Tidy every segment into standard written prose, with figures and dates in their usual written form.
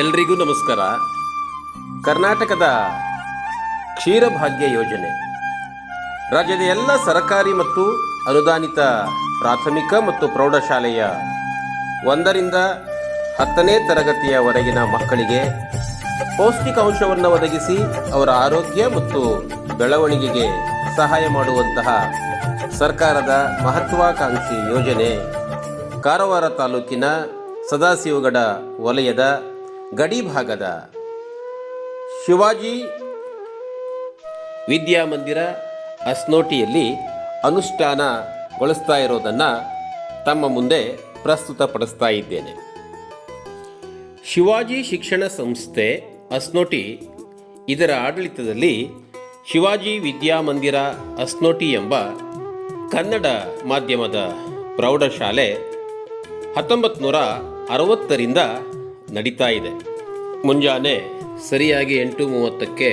ಎಲ್ರಿಗೂ ನಮಸ್ಕಾರ. ಕರ್ನಾಟಕದ ಕ್ಷೀರಭಾಗ್ಯ ಯೋಜನೆ ರಾಜ್ಯದ ಎಲ್ಲ ಸರ್ಕಾರಿ ಮತ್ತು ಅನುದಾನಿತ ಪ್ರಾಥಮಿಕ ಮತ್ತು ಪ್ರೌಢಶಾಲೆಯ 1ರಿಂದ 10ನೇ ತರಗತಿಯವರೆಗಿನ ಮಕ್ಕಳಿಗೆ ಪೌಷ್ಟಿಕಾಂಶವನ್ನು ಒದಗಿಸಿ ಅವರ ಆರೋಗ್ಯ ಮತ್ತು ಬೆಳವಣಿಗೆಗೆ ಸಹಾಯ ಮಾಡುವಂತಹ ಸರ್ಕಾರದ ಮಹತ್ವಾಕಾಂಕ್ಷಿ ಯೋಜನೆ ಕಾರವಾರ ತಾಲೂಕಿನ ಸದಾಶಿವಗಡ ವಲಯದ ಗಡಿ ಭಾಗದ ಶಿವಾಜಿ ವಿದ್ಯಾಮಂದಿರ ಅಸ್ನೋಟಿಯಲ್ಲಿ ಅನುಷ್ಠಾನಗೊಳಿಸ್ತಾ ಇರೋದನ್ನು ತಮ್ಮ ಮುಂದೆ ಪ್ರಸ್ತುತಪಡಿಸ್ತಾ ಇದ್ದೇನೆ. ಶಿವಾಜಿ ಶಿಕ್ಷಣ ಸಂಸ್ಥೆ ಅಸ್ನೋಟಿ ಇದರ ಆಡಳಿತದಲ್ಲಿ ಶಿವಾಜಿ ವಿದ್ಯಾಮಂದಿರ ಅಸ್ನೋಟಿ ಎಂಬ ಕನ್ನಡ ಮಾಧ್ಯಮದ ಪ್ರೌಢಶಾಲೆ 1960ರಿಂದ ನಡೀತಾ ಇದೆ. ಮುಂಜಾನೆ ಸರಿಯಾಗಿ 8:30ಕ್ಕೆ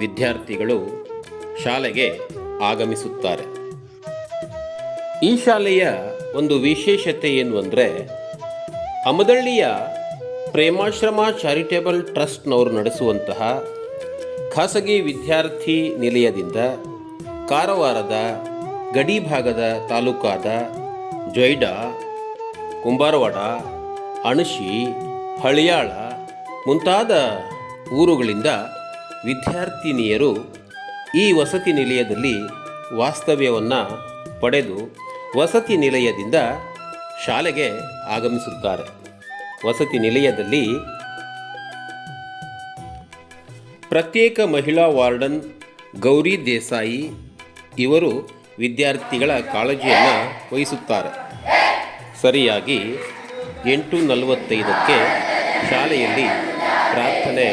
ವಿದ್ಯಾರ್ಥಿಗಳು ಶಾಲೆಗೆ ಆಗಮಿಸುತ್ತಾರೆ. ಈ ಶಾಲೆಯ ಒಂದು ವಿಶೇಷತೆ ಏನು ಅಂದರೆ, ಅಮದಳ್ಳಿಯ ಪ್ರೇಮಾಶ್ರಮ ಚಾರಿಟೇಬಲ್ ಟ್ರಸ್ಟ್ನವರು ನಡೆಸುವಂತಹ ಖಾಸಗಿ ವಿದ್ಯಾರ್ಥಿ ನಿಲಯದಿಂದ ಕಾರವಾರದ ಗಡಿ ಭಾಗದ ತಾಲೂಕಾದ ಜೊಯ್ಡಾ, ಕುಂಬಾರವಾಡ, ಅಣಶಿ, ಹಳಿಯಾಳ ಮುಂತಾದ ಊರುಗಳಿಂದ ವಿದ್ಯಾರ್ಥಿನಿಯರು ಈ ವಸತಿ ನಿಲಯದಲ್ಲಿ ವಾಸ್ತವ್ಯವನ್ನು ಪಡೆದು ವಸತಿ ನಿಲಯದಿಂದ ಶಾಲೆಗೆ ಆಗಮಿಸುತ್ತಾರೆ. ವಸತಿ ನಿಲಯದಲ್ಲಿ ಪ್ರತ್ಯೇಕ ಮಹಿಳಾ ವಾರ್ಡನ್ ಗೌರಿ ದೇಸಾಯಿ ಇವರು ವಿದ್ಯಾರ್ಥಿಗಳ ಕಾಳಜಿಯನ್ನು ವಹಿಸುತ್ತಾರೆ. ಸರಿಯಾಗಿ 8:45ಕ್ಕೆ ಶಾಲೆಯಲ್ಲಿ ಪ್ರಾರ್ಥನೆ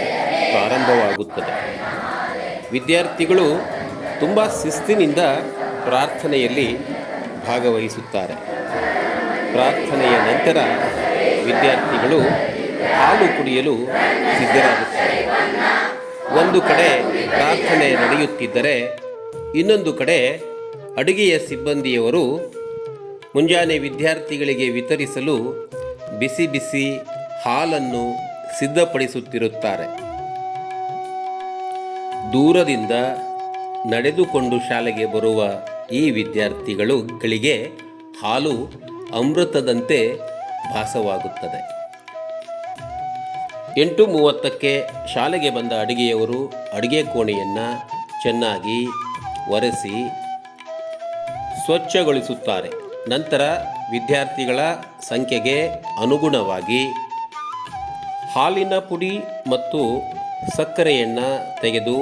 ಪ್ರಾರಂಭವಾಗುತ್ತದೆ. ವಿದ್ಯಾರ್ಥಿಗಳು ತುಂಬ ಶಿಸ್ತಿನಿಂದ ಪ್ರಾರ್ಥನೆಯಲ್ಲಿ ಭಾಗವಹಿಸುತ್ತಾರೆ. ಪ್ರಾರ್ಥನೆಯ ನಂತರ ವಿದ್ಯಾರ್ಥಿಗಳು ಹಾಲು ಕುಡಿಯಲು ಸಿದ್ಧರಾಗುತ್ತಾರೆ. ಒಂದು ಕಡೆ ಪ್ರಾರ್ಥನೆ ನಡೆಯುತ್ತಿದ್ದರೆ ಇನ್ನೊಂದು ಕಡೆ ಅಡುಗೆಯ ಸಿಬ್ಬಂದಿಯವರು ಮುಂಜಾನೆ ವಿದ್ಯಾರ್ಥಿಗಳಿಗೆ ವಿತರಿಸಲು ಬಿಸಿ ಬಿಸಿ ಹಾಲನ್ನು ಸಿದ್ಧಪಡಿಸುತ್ತಿರುತ್ತಾರೆ. ದೂರದಿಂದ ನಡೆದುಕೊಂಡು ಶಾಲೆಗೆ ಬರುವ ಈ ವಿದ್ಯಾರ್ಥಿಗಳಿಗೆ ಹಾಲು ಅಮೃತದಂತೆ ಭಾಸವಾಗುತ್ತದೆ. 8:30ಕ್ಕೆ ಶಾಲೆಗೆ ಬಂದ ಅಡುಗೆಯವರು ಅಡುಗೆ ಕೋಣೆಯನ್ನು ಚೆನ್ನಾಗಿ ಒರೆಸಿ ಸ್ವಚ್ಛಗೊಳಿಸುತ್ತಾರೆ. ನಂತರ ವಿದ್ಯಾರ್ಥಿಗಳ ಸಂಖ್ಯೆಗೆ ಅನುಗುಣವಾಗಿ ಹಾಲಿನ ಪುಡಿ ಮತ್ತು ಸಕ್ಕರೆಯನ್ನು ತೆಗೆದು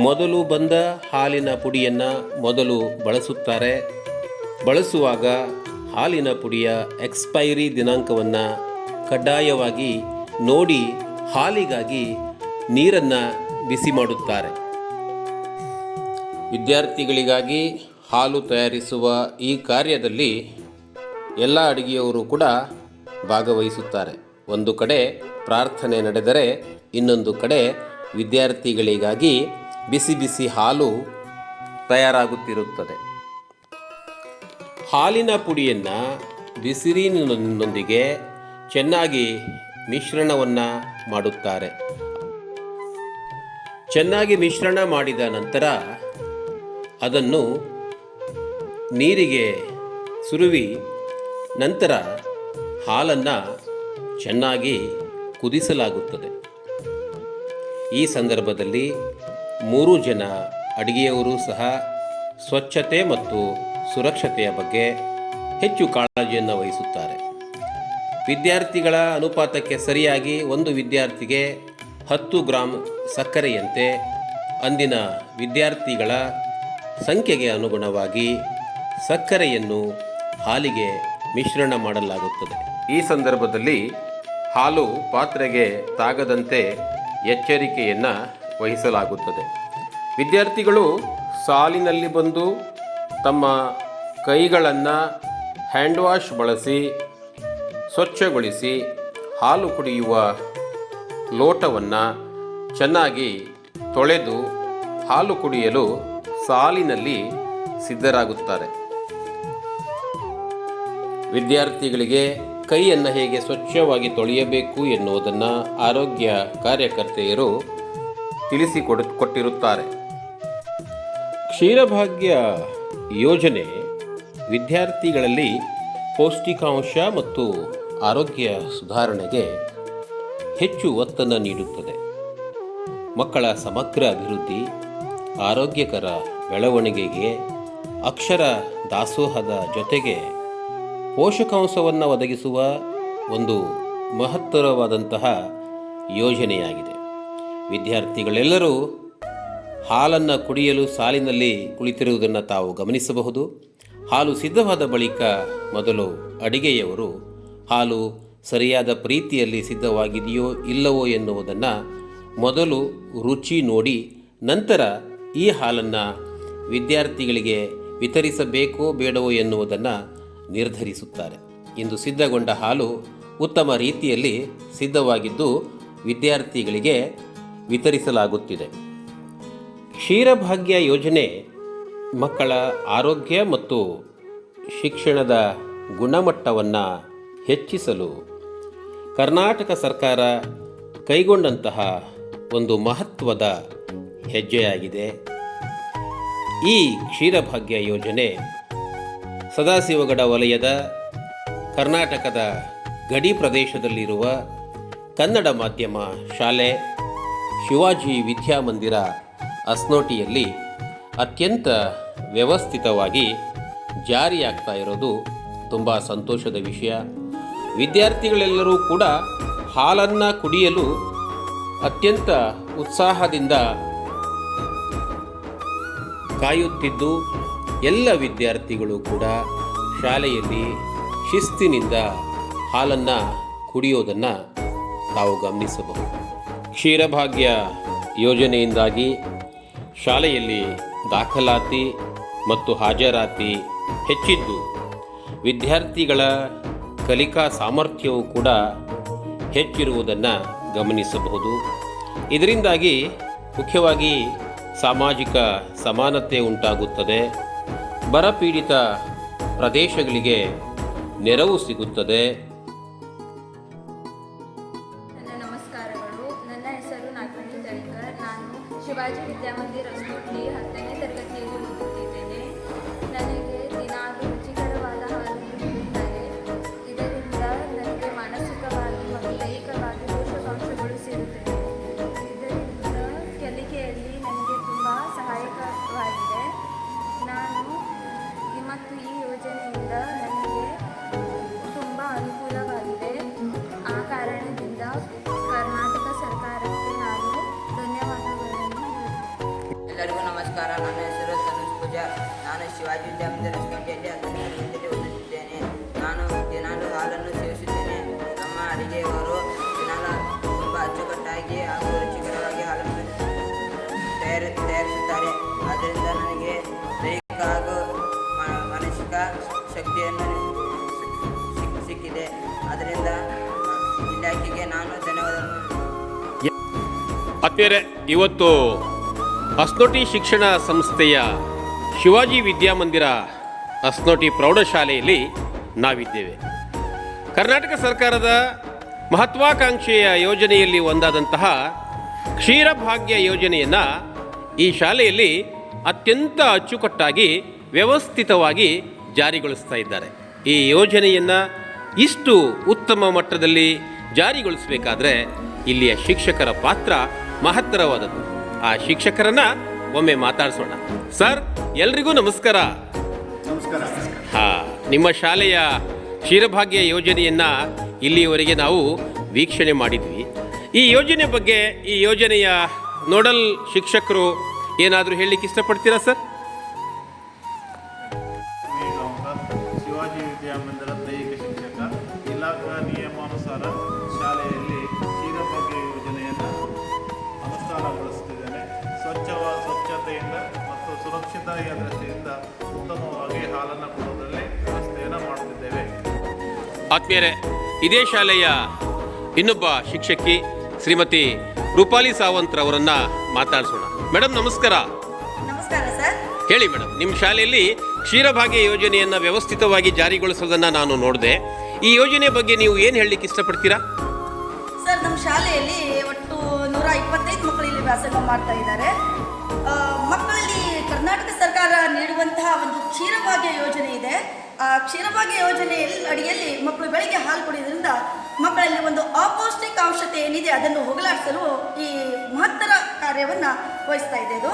ಮೊದಲು ಬಂದ ಹಾಲಿನ ಪುಡಿಯನ್ನು ಮೊದಲು ಬಳಸುತ್ತಾರೆ. ಬಳಸುವಾಗ ಹಾಲಿನ ಪುಡಿಯ ಎಕ್ಸ್ಪೈರಿ ದಿನಾಂಕವನ್ನು ಕಡ್ಡಾಯವಾಗಿ ನೋಡಿ ಹಾಲಿಗಾಗಿ ನೀರನ್ನು ಬಿಸಿ ಮಾಡುತ್ತಾರೆ. ವಿದ್ಯಾರ್ಥಿಗಳಿಗಾಗಿ ಹಾಲು ತಯಾರಿಸುವ ಈ ಕಾರ್ಯದಲ್ಲಿ ಎಲ್ಲ ಅಡುಗೆಯವರು ಕೂಡ ಭಾಗವಹಿಸುತ್ತಾರೆ. ಒಂದು ಕಡೆ ಪ್ರಾರ್ಥನೆ ನಡೆದರೆ ಇನ್ನೊಂದು ಕಡೆ ವಿದ್ಯಾರ್ಥಿಗಳಿಗಾಗಿ ಬಿಸಿ ಬಿಸಿ ಹಾಲು ತಯಾರಾಗುತ್ತಿರುತ್ತದೆ. ಹಾಲಿನ ಪುಡಿಯನ್ನು ಬಿಸಿನೀರಿನೊಂದಿಗೆ ಚೆನ್ನಾಗಿ ಮಿಶ್ರಣವನ್ನು ಮಾಡುತ್ತಾರೆ. ಚೆನ್ನಾಗಿ ಮಿಶ್ರಣ ಮಾಡಿದ ನಂತರ ಅದನ್ನು ನೀರಿಗೆ ಸುರುವಿ ನಂತರ ಹಾಲನ್ನು ಚೆನ್ನಾಗಿ ಕುದಿಸಲಾಗುತ್ತದೆ. ಈ ಸಂದರ್ಭದಲ್ಲಿ 3 ಜನ ಅಡುಗೆಯವರು ಸಹ ಸ್ವಚ್ಛತೆ ಮತ್ತು ಸುರಕ್ಷತೆಯ ಬಗ್ಗೆ ಹೆಚ್ಚು ಕಾಳಜಿಯನ್ನು ವಹಿಸುತ್ತಾರೆ. ವಿದ್ಯಾರ್ಥಿಗಳ ಅನುಪಾತಕ್ಕೆ ಸರಿಯಾಗಿ ಒಂದು ವಿದ್ಯಾರ್ಥಿಗೆ 10 ಗ್ರಾಂ ಸಕ್ಕರೆಯಂತೆ ಅಂದಿನ ವಿದ್ಯಾರ್ಥಿಗಳ ಸಂಖ್ಯೆಗೆ ಅನುಗುಣವಾಗಿ ಸಕ್ಕರೆಯನ್ನು ಹಾಲಿಗೆ ಮಿಶ್ರಣ ಮಾಡಲಾಗುತ್ತದೆ. ಈ ಸಂದರ್ಭದಲ್ಲಿ ಹಾಲು ಪಾತ್ರೆಗೆ ತಾಗದಂತೆ ಎಚ್ಚರಿಕೆಯನ್ನು ವಹಿಸಲಾಗುತ್ತದೆ. ವಿದ್ಯಾರ್ಥಿಗಳು ಸಾಲಿನಲ್ಲಿ ಬಂದು ತಮ್ಮ ಕೈಗಳನ್ನು ಹ್ಯಾಂಡ್ ವಾಶ್ ಬಳಸಿ ಸ್ವಚ್ಛಗೊಳಿಸಿ ಹಾಲು ಕುಡಿಯುವ ಲೋಟವನ್ನು ಚೆನ್ನಾಗಿ ತೊಳೆದು ಹಾಲು ಕುಡಿಯಲು ಸಾಲಿನಲ್ಲಿ ಸಿದ್ಧರಾಗುತ್ತಾರೆ. ವಿದ್ಯಾರ್ಥಿಗಳಿಗೆ ಕೈಯನ್ನು ಹೇಗೆ ಸ್ವಚ್ಛವಾಗಿ ತೊಳೆಯಬೇಕು ಎನ್ನುವುದನ್ನು ಆರೋಗ್ಯ ಕಾರ್ಯಕರ್ತೆಯರು ತಿಳಿಸಿಕೊಟ್ಟಿರುತ್ತಾರೆ. ಕ್ಷೀರಭಾಗ್ಯ ಯೋಜನೆ ವಿದ್ಯಾರ್ಥಿಗಳಲ್ಲಿ ಪೌಷ್ಟಿಕಾಂಶ ಮತ್ತು ಆರೋಗ್ಯ ಸುಧಾರಣೆಗೆ ಹೆಚ್ಚು ಒತ್ತನ್ನು ನೀಡುತ್ತದೆ. ಮಕ್ಕಳ ಸಮಗ್ರ ಅಭಿವೃದ್ಧಿ, ಆರೋಗ್ಯಕರ ಬೆಳವಣಿಗೆಗೆ ಅಕ್ಷರ ದಾಸೋಹದ ಜೊತೆಗೆ ಪೋಷಕಾಂಶವನ್ನು ಒದಗಿಸುವ ಒಂದು ಮಹತ್ತರವಾದಂತಹ ಯೋಜನೆಯಾಗಿದೆ. ವಿದ್ಯಾರ್ಥಿಗಳೆಲ್ಲರೂ ಹಾಲನ್ನು ಕುಡಿಯಲು ಸಾಲಿನಲ್ಲಿ ಕುಳಿತಿರುವುದನ್ನು ತಾವು ಗಮನಿಸಬಹುದು. ಹಾಲು ಸಿದ್ಧವಾದ ಬಳಿಕ ಮೊದಲು ಅಡಿಗೆಯವರು ಹಾಲು ಸರಿಯಾದ ಪ್ರೀತಿಯಲ್ಲಿ ಸಿದ್ಧವಾಗಿದೆಯೋ ಇಲ್ಲವೋ ಎನ್ನುವುದನ್ನು ಮೊದಲು ರುಚಿ ನೋಡಿ ನಂತರ ಈ ಹಾಲನ್ನು ವಿದ್ಯಾರ್ಥಿಗಳಿಗೆ ವಿತರಿಸಬೇಕೋ ಬೇಡವೋ ಎನ್ನುವುದನ್ನು ನಿರ್ಧರಿಸುತ್ತಾರೆ. ಇಂದು ಸಿದ್ಧಗೊಂಡ ಹಾಲು ಉತ್ತಮ ರೀತಿಯಲ್ಲಿ ಸಿದ್ಧವಾಗಿದ್ದು ವಿದ್ಯಾರ್ಥಿಗಳಿಗೆ ವಿತರಿಸಲಾಗುತ್ತಿದೆ. ಕ್ಷೀರಭಾಗ್ಯ ಯೋಜನೆ ಮಕ್ಕಳ ಆರೋಗ್ಯ ಮತ್ತು ಶಿಕ್ಷಣದ ಗುಣಮಟ್ಟವನ್ನು ಹೆಚ್ಚಿಸಲು ಕರ್ನಾಟಕ ಸರ್ಕಾರ ಕೈಗೊಂಡಂತಹ ಒಂದು ಮಹತ್ವದ ಹೆಜ್ಜೆಯಾಗಿದೆ. ಈ ಕ್ಷೀರಭಾಗ್ಯ ಯೋಜನೆ ಸದಾಶಿವಗಡ ವಲಯದ ಕರ್ನಾಟಕದ ಗಡಿ ಪ್ರದೇಶದಲ್ಲಿರುವ ಕನ್ನಡ ಮಾಧ್ಯಮ ಶಾಲೆ ಶಿವಾಜಿ ವಿದ್ಯಾಮಂದಿರ ಅಸ್ನೋಟಿಯಲ್ಲಿ ಅತ್ಯಂತ ವ್ಯವಸ್ಥಿತವಾಗಿ ಜಾರಿಯಾಗ್ತಾ ಇರೋದು ತುಂಬ ಸಂತೋಷದ ವಿಷಯ. ವಿದ್ಯಾರ್ಥಿಗಳೆಲ್ಲರೂ ಕೂಡ ಹಾಲನ್ನು ಕುಡಿಯಲು ಅತ್ಯಂತ ಉತ್ಸಾಹದಿಂದ ಕಾಯುತ್ತಿದ್ದು ಎಲ್ಲ ವಿದ್ಯಾರ್ಥಿಗಳು ಕೂಡ ಶಾಲೆಯಲ್ಲಿ ಶಿಸ್ತಿನಿಂದ ಹಾಲನ್ನು ಕುಡಿಯೋದನ್ನು ತಾವು ಗಮನಿಸಬಹುದು. ಕ್ಷೀರಭಾಗ್ಯ ಯೋಜನೆಯಿಂದಾಗಿ ಶಾಲೆಯಲ್ಲಿ ದಾಖಲಾತಿ ಮತ್ತು ಹಾಜರಾತಿ ಹೆಚ್ಚಿದ್ದು ವಿದ್ಯಾರ್ಥಿಗಳ ಕಲಿಕಾ ಸಾಮರ್ಥ್ಯವೂ ಕೂಡ ಹೆಚ್ಚಿರುವುದನ್ನು ಗಮನಿಸಬಹುದು. ಇದರಿಂದಾಗಿ ಮುಖ್ಯವಾಗಿ ಸಾಮಾಜಿಕ ಸಮಾನತೆ ಉಂಟಾಗುತ್ತದೆ. ಬರಪೀಡಿತ ಪ್ರದೇಶಗಳಿಗೆ ನೆರವು ಸಿಗುತ್ತದೆ. ನಮಸ್ಕಾರಗಳು. ನನ್ನ ಹೆಸರು ನಾಗಮಣಿ ತಳಿಕರ್. ನಾನು ಶಿವಾಜಿ ವಿದ್ಯಾಮಂದಿರ ಅಸ್ನೋಟಿ 10ನೇ ತರಗತಿಯಲ್ಲಿ ಓದುತ್ತಿದ್ದೇನೆ. ನನಗೆ ದಿನಾಲು ರುಚಿಕರವಾದ ಹಾಲನ್ನು ನೀಡುತ್ತಾರೆ. ಇದರಿಂದ ನನಗೆ ಮಾನಸಿಕವಾಗಿ ಮತ್ತು ದೈಹಿಕವಾಗಿ ಪೋಷಕಾಂಶಗಳು ಸಿಗುತ್ತವೆ. ಇದರಿಂದ ಕಲಿಕೆಯಲ್ಲಿ ನನಗೆ ತುಂಬ ಸಹಾಯಕವಾಗಿದೆ. ಮತ್ತು ಈ ಯೋಜನೆಯಿಂದ ನನಗೆ ತುಂಬ ಅನುಕೂಲವಾಗಿದೆ. ಆ ಕಾರಣದಿಂದ ಕರ್ನಾಟಕ ಸರ್ಕಾರಕ್ಕೆ ನಾನು ಧನ್ಯವಾದಗಳನ್ನು ಹೇಳುತ್ತೇನೆ. ಎಲ್ಲರಿಗೂ ನಮಸ್ಕಾರ. ನನ್ನ ಹೆಸರು ತನುಷ್ ಪೂಜಾರ್. ನಾನು ಶಿವಾಜಿ ವಿದ್ಯಾಮಂದಿರ ಅಸ್ನೋಟಿಯಲ್ಲಿ 10ನೇ ತರಗತಿಯಲ್ಲಿ ಓದುತ್ತಿದ್ದೇನೆ. ನಾನು ದಿನಾಲು ಹಾಲನ್ನು ಸೇವಿಸುತ್ತೇನೆ. ನಮ್ಮ ಅಡಿಗೆಯವರು ದಿನಾಲು ತುಂಬ ಅಚ್ಚುಕಟ್ಟಾಗಿ ಹಾಗೂ ರುಚಿಕರವಾಗಿ ಹಾಲನ್ನು ತಯಾರಿಸುತ್ತಾರೆ. ಆದ್ದರಿಂದ ನನಗೆ ದೈಹಿಕ ಹಾಗೂ ಮಾನಸಿಕ ಶಕ್ತಿಯನ್ನು ಸಿಕ್ಕಿದೆ. ಅದರಿಂದ ಇಲಾಖೆಗೆ ನಾನು ಧನ್ಯವಾದಗಳನ್ನು. ಆತ್ಮೀಯರೇ, ಇವತ್ತು ಅಸ್ನೋಟಿ ಶಿಕ್ಷಣ ಸಂಸ್ಥೆಯ ಶಿವಾಜಿ ವಿದ್ಯಾಮಂದಿರ ಅಸ್ನೋಟಿ ಪ್ರೌಢಶಾಲೆಯಲ್ಲಿ ನಾವಿದ್ದೇವೆ. ಕರ್ನಾಟಕ ಸರ್ಕಾರದ ಮಹತ್ವಾಕಾಂಕ್ಷೆಯ ಯೋಜನೆಯಲ್ಲಿ ಒಂದಾದಂತಹ ಕ್ಷೀರಭಾಗ್ಯ ಯೋಜನೆಯನ್ನು ಈ ಶಾಲೆಯಲ್ಲಿ ಅತ್ಯಂತ ಅಚ್ಚುಕಟ್ಟಾಗಿ ವ್ಯವಸ್ಥಿತವಾಗಿ ಜಾರಿಗೊಳಿಸ್ತಾ ಇದ್ದಾರೆ. ಈ ಯೋಜನೆಯನ್ನು ಇಷ್ಟು ಉತ್ತಮ ಮಟ್ಟದಲ್ಲಿ ಜಾರಿಗೊಳಿಸಬೇಕಾದ್ರೆ ಇಲ್ಲಿಯ ಶಿಕ್ಷಕರ ಪಾತ್ರ ಮಹತ್ತರವಾದದ್ದು. ಆ ಶಿಕ್ಷಕರನ್ನು ಒಮ್ಮೆ ಮಾತಾಡಿಸೋಣ. ಸರ್, ಎಲ್ರಿಗೂ ನಮಸ್ಕಾರ. ನಿಮ್ಮ ಶಾಲೆಯ ಕ್ಷೀರಭಾಗ್ಯ ಯೋಜನೆಯನ್ನು ಇಲ್ಲಿಯವರೆಗೆ ನಾವು ವೀಕ್ಷಣೆ ಮಾಡಿದ್ವಿ. ಈ ಯೋಜನೆ ಬಗ್ಗೆ, ಈ ಯೋಜನೆಯ ನೋಡಲ್ ಶಿಕ್ಷಕರು ಏನಾದರೂ ಹೇಳಲಿಕ್ಕೆ ಇಷ್ಟಪಡ್ತೀರಾ ಸರ್? ಶಿವಾಜಿ ವಿದ್ಯಾಮಂದಿರ ದೈಹಿಕ ಶಿಕ್ಷಕ. ಇಲಾಖಾ ನಿಯಮಾನುಸಾರ ಶಾಲೆಯಲ್ಲಿ ಕ್ಷೀರಭಾಗ್ಯ ಯೋಜನೆಯನ್ನು ಅನುಷ್ಠಾನಗೊಳಿಸುತ್ತಿದ್ದೇನೆ. ಸ್ವಚ್ಛತೆಯಿಂದ ಮತ್ತು ಸುರಕ್ಷತೆಯ ದೃಷ್ಟಿಯಿಂದ ಉತ್ತಮವಾಗಿ ಹಾಲನ್ನು ಕೊಡುವುದರಲ್ಲಿ ವ್ಯವಸ್ಥೆಯನ್ನು ಮಾಡುತ್ತಿದ್ದೇವೆ. ಆತ್ಮೀಯರೇ, ಇದೇ ಶಾಲೆಯ ಇನ್ನೊಬ್ಬ ಶಿಕ್ಷಕಿ ಶ್ರೀಮತಿ ರೂಪಾಲಿ ಸಾವಂತ್ರವರನ್ನು ಮಾತಾಡಿಸೋಣ. ಮೇಡಮ್ ನಮಸ್ಕಾರ. ನಮಸ್ಕಾರ ಸರ್. ಹೇಳಿ ಮೇಡಮ್, ನಿಮ್ಮ ಶಾಲೆಯಲ್ಲಿ ಕ್ಷೀರಭಾಗ್ಯ ಯೋಜನೆಯನ್ನು ವ್ಯವಸ್ಥಿತವಾಗಿ ಜಾರಿಗೊಳಿಸೋದನ್ನು ನಾನು ನೋಡಿದೆ. ಈ ಯೋಜನೆ ಬಗ್ಗೆ ನೀವು ಏನು ಹೇಳಲಿಕ್ಕೆ ಇಷ್ಟಪಡ್ತೀರಾ? ಸರ್, ನಮ್ಮ ಶಾಲೆಯಲ್ಲಿ ಒಟ್ಟು 125 ಮಕ್ಕಳು ಇಲ್ಲಿ ವ್ಯಾಸಂಗ ಮಾಡ್ತಾ ಇದ್ದಾರೆ. ಮಕ್ಕಳಲ್ಲಿ ಕರ್ನಾಟಕ ಸರ್ಕಾರ ನೀಡುವಂತಹ ಒಂದು ಕ್ಷೀರಭಾಗ್ಯ ಯೋಜನೆ ಇದೆ. ಆ ಕ್ಷೀರಭಾಗ್ಯ ಯೋಜನೆಯಲ್ಲಿ ಅಡಿಯಲ್ಲಿ ಮಕ್ಕಳು ಬೆಳಿಗ್ಗೆ ಹಾಲು ಕುಡಿಯೋದ್ರಿಂದ ಮಕ್ಕಳಲ್ಲಿ ಒಂದು ಅಪೌಷ್ಟಿಕಾಂಶತೆ ಏನಿದೆ ಅದನ್ನು ಹೋಗಲಾಡಿಸಲು ಈ ಮಹತ್ತರ ಕಾರ್ಯವನ್ನು ವಹಿಸ್ತಾ ಇದೆ ಇದು.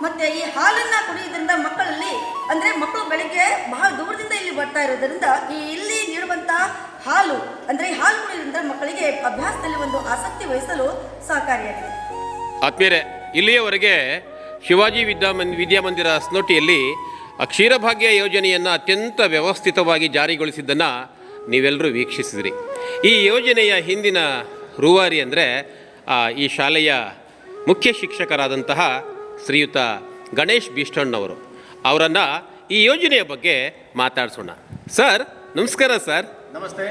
ಮತ್ತು ಈ ಹಾಲನ್ನು ಕುಡಿಯೋದ್ರಿಂದ ಮಕ್ಕಳಲ್ಲಿ ಅಂದರೆ ಮಕ್ಕಳು ಬೆಳಿಗ್ಗೆ ಬಹಳ ದೂರದಿಂದ ಇಲ್ಲಿ ಬರ್ತಾ ಇರೋದ್ರಿಂದ ಇಲ್ಲಿ ನೀಡುವಂತಹ ಹಾಲು ಅಂದರೆ ಈ ಹಾಲು ಕುಡಿಯೋದ್ರಿಂದ ಮಕ್ಕಳಿಗೆ ಅಭ್ಯಾಸದಲ್ಲಿ ಒಂದು ಆಸಕ್ತಿ ವಹಿಸಲು ಸಹಕಾರಿಯಾಗಿದೆ. ಆತ್ಮೀಯರೇ, ಇಲ್ಲಿಯವರೆಗೆ ಶಿವಾಜಿ ವಿದ್ಯಾಮಂದಿರ ಹಸ್ನೋಟಿಯಲ್ಲಿ ಕ್ಷೀರಭಾಗ್ಯ ಯೋಜನೆಯನ್ನು ಅತ್ಯಂತ ವ್ಯವಸ್ಥಿತವಾಗಿ ಜಾರಿಗೊಳಿಸಿದ್ದನ್ನು ನೀವೆಲ್ಲರೂ ವೀಕ್ಷಿಸಿದ್ರಿ. ಈ ಯೋಜನೆಯ ಹಿಂದಿನ ರೂವಾರಿ ಅಂದರೆ ಈ ಶಾಲೆಯ ಮುಖ್ಯ ಶಿಕ್ಷಕರಾದಂತಹ ಶ್ರೀಯುತ ಗಣೇಶ್ ಬೀಷ್ಟಣ್ಣವರು. ಅವರನ್ನು ಈ ಯೋಜನೆಯ ಬಗ್ಗೆ ಮಾತಾಡಿಸೋಣ. ಸರ್, ನಮಸ್ಕಾರ ಸರ್. ನಮಸ್ತೆ.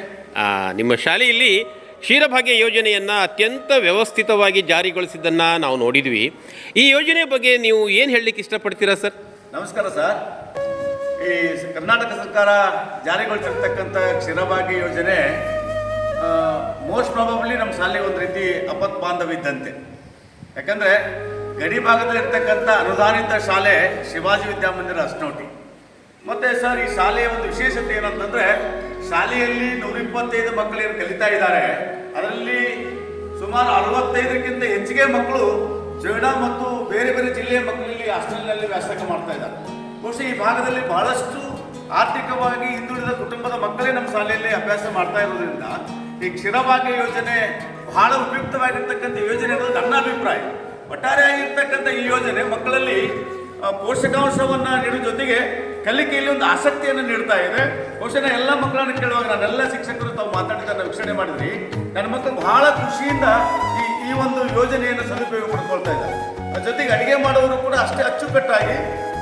ನಿಮ್ಮ ಶಾಲೆಯಲ್ಲಿ ಕ್ಷೀರಭಾಗ್ಯ ಯೋಜನೆಯನ್ನು ಅತ್ಯಂತ ವ್ಯವಸ್ಥಿತವಾಗಿ ಜಾರಿಗೊಳಿಸಿದ್ದನ್ನು ನಾವು ನೋಡಿದ್ವಿ. ಈ ಯೋಜನೆ ಬಗ್ಗೆ ನೀವು ಏನು ಹೇಳಲಿಕ್ಕೆ ಇಷ್ಟಪಡ್ತೀರಾ ಸರ್? ನಮಸ್ಕಾರ ಸರ್. ಈ ಕರ್ನಾಟಕ ಸರ್ಕಾರ ಜಾರಿಗೊಳಿಸಿರ್ತಕ್ಕಂಥ ಕ್ಷೀರಭಾಗ್ಯ ಯೋಜನೆ ಮೋಸ್ಟ್ ಪ್ರಾಬಬ್ಲಿ ನಮ್ಮ ಶಾಲೆ ಒಂದು ರೀತಿ ಅಪತ್ ಬಾಂಧವ್ಯ ಇದ್ದಂತೆ. ಯಾಕಂದರೆ ಗಡಿ ಭಾಗದಲ್ಲಿರ್ತಕ್ಕಂಥ ಅನುದಾನಿತ ಶಾಲೆ ಶಿವಾಜಿ ವಿದ್ಯಾಮಂದಿರ ಹಸ್ನೋಟಿ. ಮತ್ತು ಸರ್, ಈ ಶಾಲೆಯ ಒಂದು ವಿಶೇಷತೆ ಏನಂತಂದರೆ ಶಾಲೆಯಲ್ಲಿ 125 ಮಕ್ಕಳೇನು ಕಲಿತಾ ಇದ್ದಾರೆ, ಅದರಲ್ಲಿ ಸುಮಾರು 65ಕ್ಕಿಂತ ಹೆಚ್ಚಿಗೆ ಮಕ್ಕಳು ಜೋಯಿಡಾ ಮತ್ತು ಬೇರೆ ಬೇರೆ ಜಿಲ್ಲೆಯ ಮಕ್ಕಳಲ್ಲಿ ಹಾಸ್ಟೆಲ್ನಲ್ಲಿ ವ್ಯಾಸಂಗ ಮಾಡ್ತಾ ಇದ್ದಾರೆ. ಬಹುಶಃ ಈ ಭಾಗದಲ್ಲಿ ಬಹಳಷ್ಟು ಆರ್ಥಿಕವಾಗಿ ಹಿಂದುಳಿದ ಕುಟುಂಬದ ಮಕ್ಕಳೇ ನಮ್ಮ ಶಾಲೆಯಲ್ಲಿ ಅಭ್ಯಾಸ ಮಾಡ್ತಾ ಇರೋದ್ರಿಂದ ಈ ಕ್ಷೀರಭಾಗ್ಯ ಯೋಜನೆ ಬಹಳ ಉಪಯುಕ್ತವಾಗಿರ್ತಕ್ಕಂಥ ಯೋಜನೆ ಅನ್ನೋದು ನನ್ನ ಅಭಿಪ್ರಾಯ. ಒಟ್ಟಾರೆಯಾಗಿರ್ತಕ್ಕಂಥ ಈ ಯೋಜನೆ ಮಕ್ಕಳಲ್ಲಿ ಪೋಷಕಾಂಶವನ್ನು ನೀಡುವ ಜೊತೆಗೆ ಕಲಿಕೆಯಲ್ಲಿ ಒಂದು ಆಸಕ್ತಿಯನ್ನು ನೀಡ್ತಾ ಇದೆ. ಬಹುಶಃ ಎಲ್ಲ ಮಕ್ಕಳನ್ನು ಕೇಳುವಾಗ ನಾನೆಲ್ಲ ಶಿಕ್ಷಕರು ತಾವು ಮಾತಾಡಿದ್ದನ್ನು ವೀಕ್ಷಣೆ ಮಾಡಿದ್ರಿ. ನನ್ನ ಮಕ್ಕಳು ಬಹಳ ಖುಷಿಯಿಂದ ಈ ಒಂದು ಯೋಜನೆಯನ್ನು ಸದುಪಯೋಗ ಪಡ್ಕೊಳ್ತಾ ಇದ್ದಾರೆ. ಜೊತೆಗೆ ಅಡುಗೆ ಮಾಡುವವರು ಕೂಡ ಅಷ್ಟೇ ಅಚ್ಚುಕಟ್ಟಾಗಿ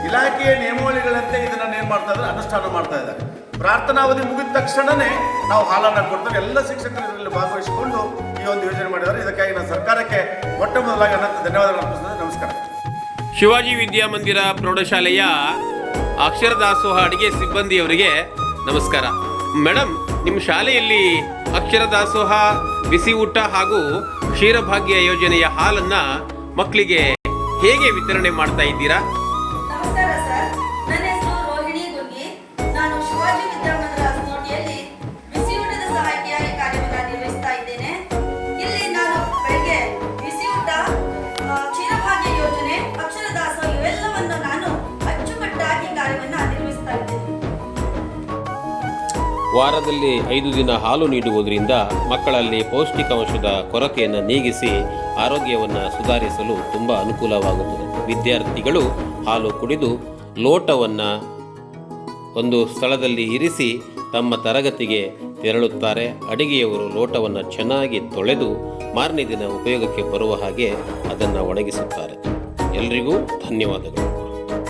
ಇಲಾಖೆಯ ನಿಯಮಾವಳಿಗಳಂತೆ ಇದನ್ನು ಏನು ಮಾಡ್ತಾ ಇದ್ದಾರೆ, ಅನುಷ್ಠಾನ ಮಾಡ್ತಾ ಇದ್ದಾರೆ. ಪ್ರಾರ್ಥನಾವಧಿ ಮುಗಿದ ತಕ್ಷಣವೇ ನಾವು ಹಾಲನ್ನು ಕೊಡ್ತೇವೆ. ಎಲ್ಲ ಶಿಕ್ಷಕರು ಇದರಲ್ಲಿ ಭಾಗವಹಿಸಿಕೊಂಡು ಈ ಒಂದು ಯೋಜನೆ ಮಾಡಿದ್ದಾರೆ. ಇದಕ್ಕಾಗಿ ನಾನು ಸರ್ಕಾರಕ್ಕೆ ಮೊಟ್ಟ ಮೊದಲಾಗಿ ಅನಂತ ಧನ್ಯವಾದಗಳು ಅರ್ಪಿಸ್ತೇನೆ. ನಮಸ್ಕಾರ. ಶಿವಾಜಿ ವಿದ್ಯಾಮಂದಿರ ಪ್ರೌಢಶಾಲೆಯ ಅಕ್ಷರದಾಸೋಹ ಅಡುಗೆ ಸಿಬ್ಬಂದಿಯವರಿಗೆ ನಮಸ್ಕಾರ. ಮೇಡಮ್, ನಿಮ್ಮ ಶಾಲೆಯಲ್ಲಿ ಅಕ್ಷರದಾಸೋಹ, ಬಿಸಿ ಊಟ ಹಾಗೂ ಕ್ಷೀರಭಾಗ್ಯ ಯೋಜನೆಯ ಹಾಲನ್ನು ಮಕ್ಕಳಿಗೆ ಹೇಗೆ ವಿತರಣೆ ಮಾಡ್ತಾ ಇದ್ದೀರಾ? ನಮಸ್ಕಾರ ಸರ್, ನನ್ನ ಹೆಸರು ರೋಹಿಣಿ ಗುರ್ಗಿ. ನಾನು ಶಿವಾಜಿ ವಿದ್ಯಾಮಂದಿರ ಹಸ್ನೋಟಿಯಲ್ಲಿ ಬಿಸಿ ಊಟದ ಸಹಾಯಕಿಯಾಗಿ ಕಾರ್ಯವನ್ನು ನಿರ್ವಹಿಸ್ತಾ ಇದ್ದೇನೆ. ಇಲ್ಲಿ ನಾನು ಬೆಳಗ್ಗೆ ಬಿಸಿ ಊಟ, ಕ್ಷೀರಭಾಗ್ಯ ಯೋಜನೆ, ಅಕ್ಷರದಾಸ ಇವೆಲ್ಲವನ್ನು ನಾನು ಅಚ್ಚುಕಟ್ಟಾಗಿ ಕಾರ್ಯವನ್ನು ನಿರ್ವಹಿಸ್ತಾ ಇದ್ದೇನೆ. ವಾರದಲ್ಲಿ 5 ದಿನ ಹಾಲು ನೀಡುವುದರಿಂದ ಮಕ್ಕಳಲ್ಲಿ ಪೌಷ್ಟಿಕಾಂಶದ ಕೊರತೆಯನ್ನು ನೀಗಿಸಿ ಆರೋಗ್ಯವನ್ನು ಸುಧಾರಿಸಲು ತುಂಬ ಅನುಕೂಲವಾಗುತ್ತದೆ. ವಿದ್ಯಾರ್ಥಿಗಳು ಹಾಲು ಕುಡಿದು ಲೋಟವನ್ನು ಒಂದು ಸ್ಥಳದಲ್ಲಿ ಇರಿಸಿ ತಮ್ಮ ತರಗತಿಗೆ ತೆರಳುತ್ತಾರೆ. ಅಡಿಗೆಯವರು ಲೋಟವನ್ನು ಚೆನ್ನಾಗಿ ತೊಳೆದು ಮಾರನೇ ದಿನ ಉಪಯೋಗಕ್ಕೆ ಬರುವ ಹಾಗೆ ಅದನ್ನು ಒಣಗಿಸುತ್ತಾರೆ. ಎಲ್ರಿಗೂ ಧನ್ಯವಾದಗಳು.